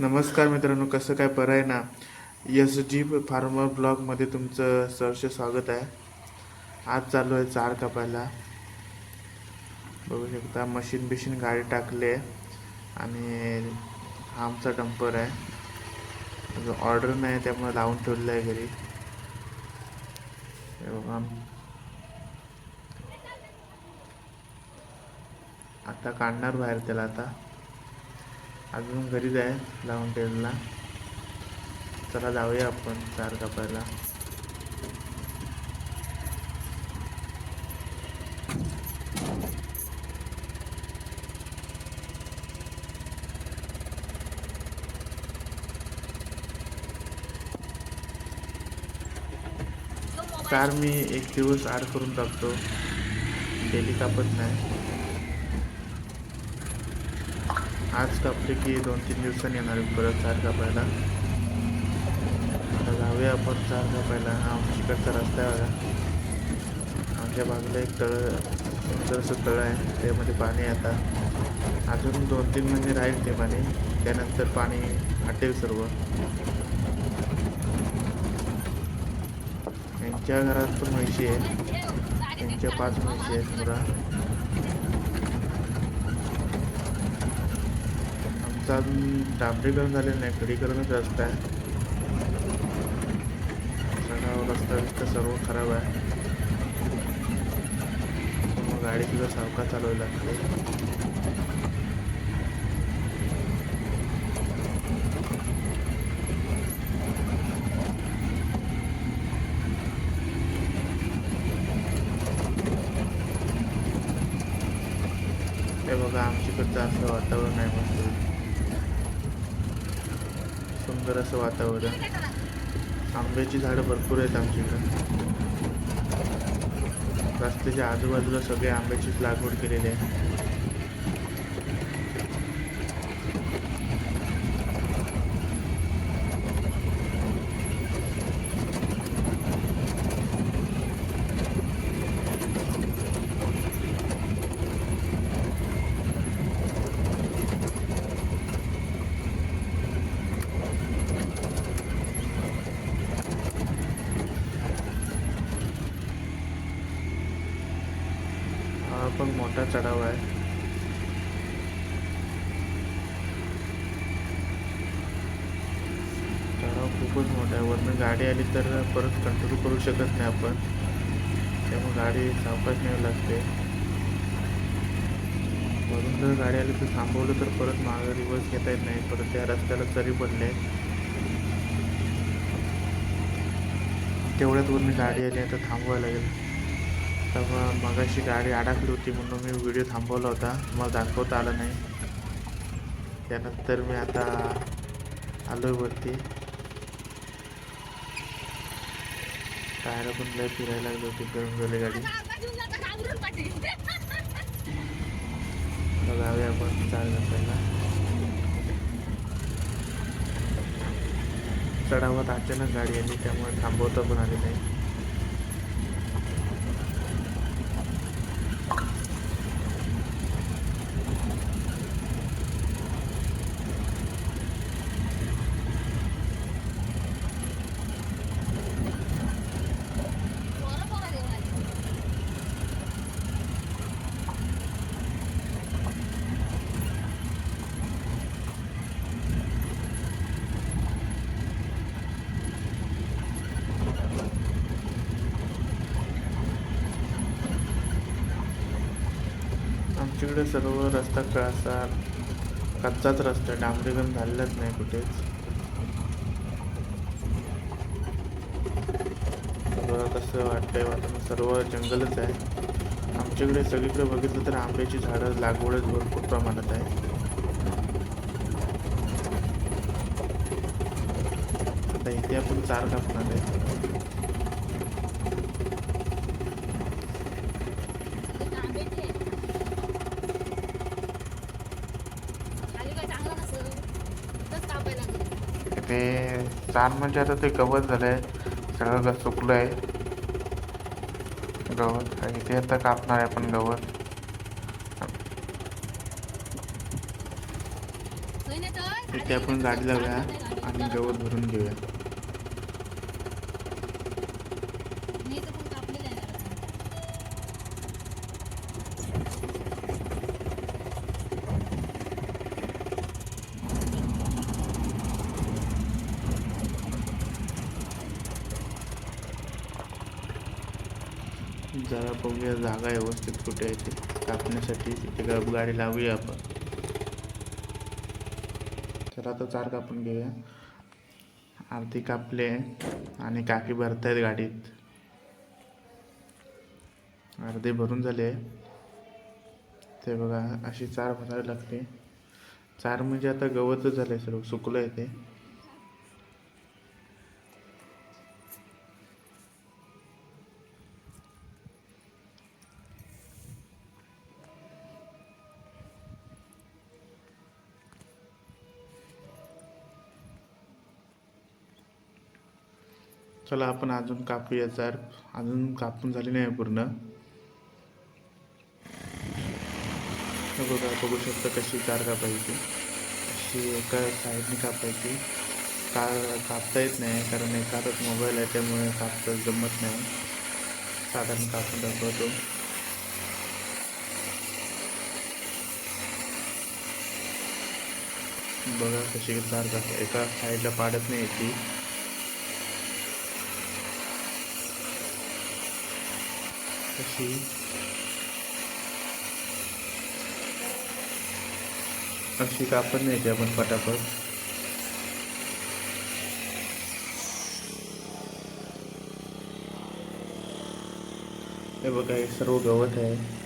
नमस्कार मित्रांनो, कसं काय बरं आहे ना. एस जी फार्मर ब्लॉगमध्ये तुमचं सहर्ष स्वागत आहे. आज चालू आहे चार कापायला. बघू शकता मशीन गाडी टाकली आहे आणि हा आमचा डंपर आहे. ऑर्डर नाही त्यामुळे लावून ठेवलेलं आहे घरी. बघा आता काढणार बाहेर त्याला. आता अजून घरीच आहे लावून ठेवलेला. चला जाऊया आपण चार कापायला. कार मी एक दिवस आड करून टाकतो, डेली कापत नाही. आज कापले की 2-3 दिवसांनी येणार परत चार कापायला. आता जाऊया आपण चार कापायला. हा आमच्याकडचा रस्ता आहे बघा. आमच्या बाजूला एक सुंदर असं तळ आहे, त्यामध्ये पाणी आहे. आता अजून 2-3 महिने राहील ते पाणी, त्यानंतर पाणी आटेल सर्व. यांच्या घरात पण म्हशी आहे, त्यांच्या 5 म्हशी आहेत मुरा. आमचा अजून डांबरीकरण झालेलं नाही, खडीकरणच रस्ता आहे. रस्ता सर्व खराब आहे, मग गाडी सुद्धा सावकाश चालवावी लागते. हे बघा आमच्याकडचं असं वातावरण आहे, मस्त सुंदर असं वातावरण. आंब्याची झाडं भरपूर आहेत आमच्याकडं. रस्त्याच्या आजूबाजूला सगळे आंब्याचीच लागवड केलेली आहे. हा पण मोठा चढाव आहे. चढाव खूपच मोठा आहे. वरनं गाडी आली तर परत कंट्रोल करू शकत नाही आपण, त्यामुळे गाडी सावकाश न्यावी लागते. वरून जर गाडी आली तर थांबवलं तर परत मागं रिवर्स घेता येत नाही. परत त्या रस्त्याला चरी पडले, तेवढ्यात वरून गाडी आली आहे तर थांबवायला लागेल. तर मगाशी गाडी अडकली होती म्हणून मी व्हिडिओ थांबवला होता, मला दाखवता आला नाही. त्यानंतर मी आता आलो वरती. टायर पण लय फिरायला लागली होती, गरम झाली गाडी. जाऊया आपण चार घंट्याला. चढावात अचानक गाडी आली त्यामुळे थांबवता पण आली नाही. आमच्याकडे सर्व रस्ता असा कच्चाच रस्ता आहे, डांबरीकरण झालेलाच नाही कुठेच. सगळं कसं वाटतंय वातावरण, सर्व जंगलच आहे. आमच्याकडे सगळीकडे बघितलं तर आंब्याची झाडं लागवडच भरपूर प्रमाणात आहे. आता इथे आपण चार कापणार आहे. ते चार म्हणजे आता ते गवत झालंय, सगळं सुकलं आहे गवत. आणि ते आता कापणार आहे आपण गवत. इथे आपण गाडी लावूया आणि गवत भरून घेऊया. जरा बघूया जागा व्यवस्थित कुठे आहे ते कापण्यासाठी. तिथे गाडी लावूया आपण. तर आता 4 कापून घेऊया. अर्धी कापले आणि काकी भरतायत गाडीत. अर्धे भरून झाले. ते बघा अशी 4 भरायला लागते. 4 म्हणजे आता गवतच झालंय, सर्व सुकलं आहे ते. चला आपण अजून कापूया 4. अजून कापून झाली नाही पूर्ण. बघा बघू शकता कशी 4 कापायची. अशी एका साईडने कापायची. कापता येत नाही कारण एखादाच मोबाईल आहे, त्यामुळे कापता जमत नाही. साधारण कापून दाखवतो. बघा कशी 4 काप एका साईडला पाडत नाही ती. अशी कापड नाही ते आपण पटापट. हे बघा हे सर्व गवत आहे.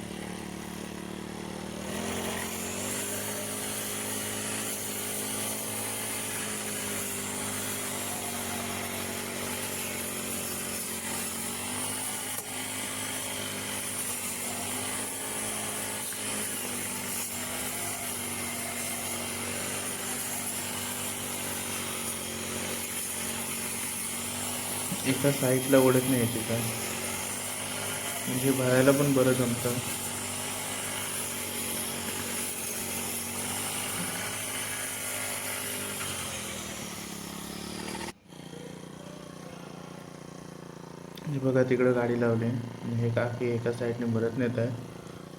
एका साईडला ओढत नाही याची काय, म्हणजे भरायला पण बरं जमतं. हे बघा तिकडं गाडी लावली आणि हे काकी एका साईडने भरत नेत आहे.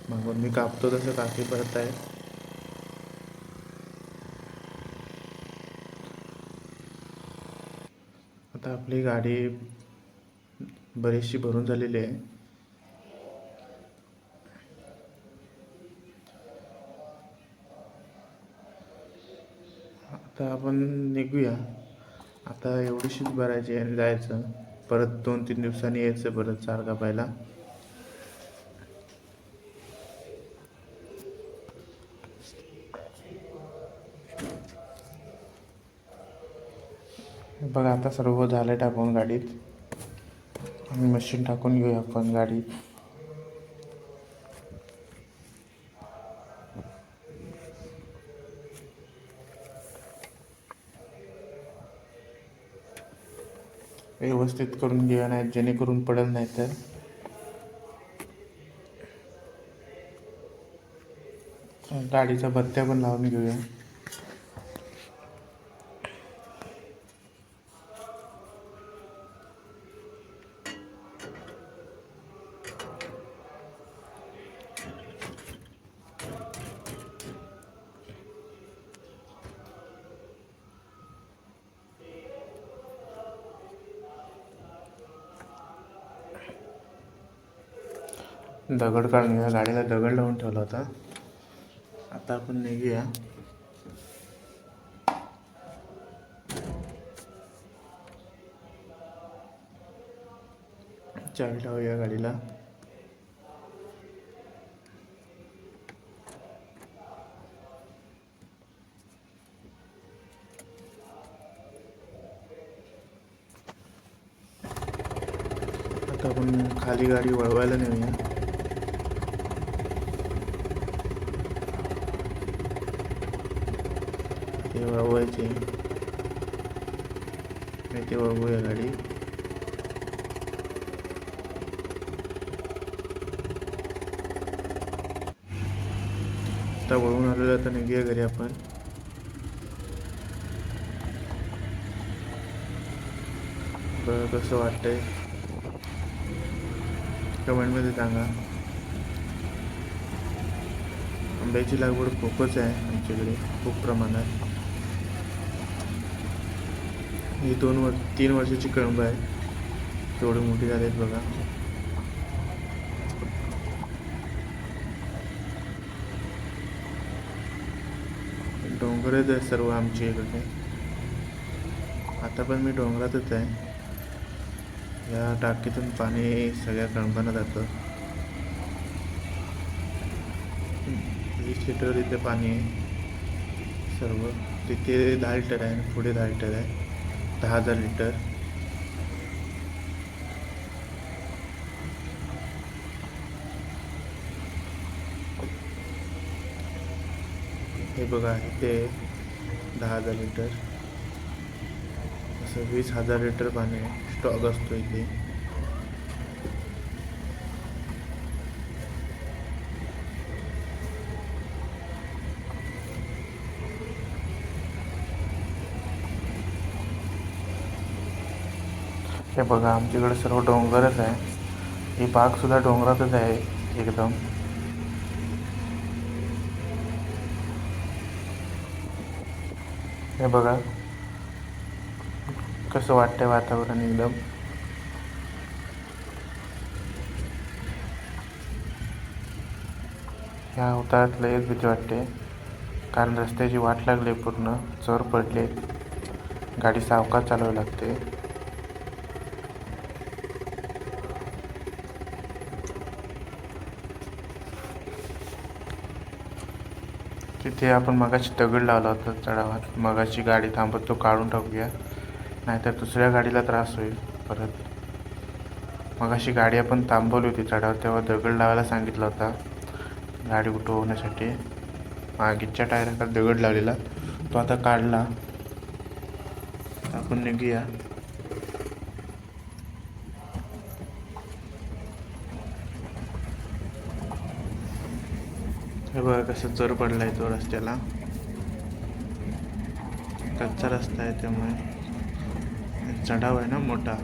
मग मी कापतो तसं काकी भरत आहे. आता आपली गाडी बरीचशी भरून झालेली आहे. आता आपण निघूया. आता एवढीशीच भरायची आणि जायचं. परत 2-3 दिवसांनी यायचं परत 4 कापायला. बघा आता सर्व झालं टाकून गाडीत. आणि मशीन टाकून घेऊया आपण गाडीत. व्यवस्थित करून घेऊया, नाही जेणेकरून पडत नाही तर. गाडीचा बत्त्या पण लावून घेऊया. दगड काढून घ्या. गाडीला दगड लावून ठेवला होता. आता आपण निघूया. चावी लावूया गाडीला. आता आपण खाली गाडी वळवायला नेऊया. ते वळवायचे. ते वळवूया गाडी. आता वळून आलेलं, तर निघूया घरी आपण. बघा कसं वाटतंय, कमेंटमध्ये सांगा. आंब्याची लागवड खूपच आहे आमच्याकडे, खूप प्रमाणात. ही 3 वर्षाची कळंब आहे, तेवढी मोठी झाली आहेत बघा. डोंगरच आहे सर्व आमच्या इकडे. आता पण मी डोंगरातच आहे. या टाकीतून पाणी सगळ्या कळंबांना जातं. 20 लिटर इथे पाणी आहे सर्व. तिथे 10 लिटर आहे आणि पुढे 10 लिटर आहे, 10,000 लिटर. हे बघा इथे 10,000 लिटर, असं 20,000 लिटर पाणी स्टॉक असतो इथे. हे बघा आमच्याकडे सर्व डोंगरच आहे. ही बागसुद्धा डोंगरातच आहे एकदम. हे बघा कसं वाटतंय वातावरण एकदम. ह्या उतारात लयच भीती वाटते, कारण रस्त्याची वाट लागली, पूर्ण चोर पडले, गाडी सावकाश चालवावी लागते. तिथे आपण मगाशी दगड लावला होता चढावात, मगाशी गाडी थांबत तो काढून टाकूया, नाहीतर दुसऱ्या गाडीला त्रास होईल परत. मगाशी गाडी आपण थांबवली होती चढावर, तेव्हा दगड लावायला सांगितला होता गाडी उठवण्यासाठी. मागच्या टायराला दगड लावलेला, तो आता काढला. आपण निघूया. हे बघा कसं चोर पडलाय तो रस्त्याला. कच्चा रस्ता आहे त्यामुळे चढाव आहे ना मोठा.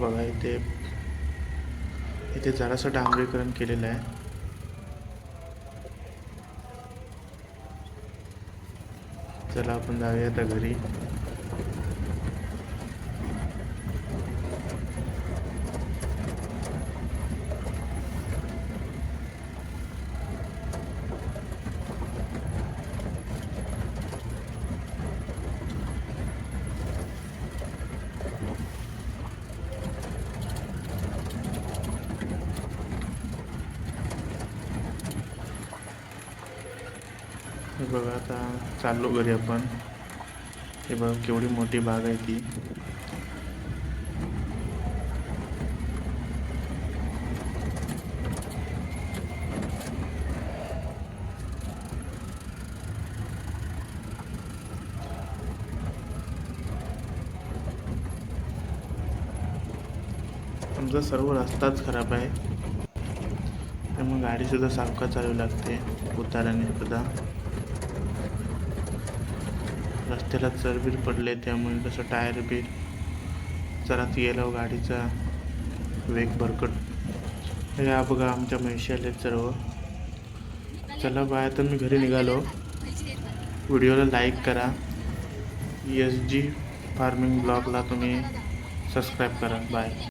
बघा इथे जरासं डांबरीकरण केलेलं आहे. चला आपण जाऊया आता घरी. हे बघा आता चाललो घरी आपण. हे बघा केवढी मोठी बाग आहे ती. आमचा सर्व रस्ताच खराब आहे, त्यामुळे गाडीसुद्धा सावकाश चालवावी लागते उताराने सुद्धा. रस्त्याला चरबीर पडले, त्यामुळे कसं टायर बीर जरा गेला गाडीचा वेग भरकट. हे बघा आमच्या म्हैशी आले सर्व. चला बाय, आता मी घरी निघालो. व्हिडिओला लाईक करा. SG फार्मिंग ब्लॉगला तुम्ही सबस्क्राईब करा. बाय.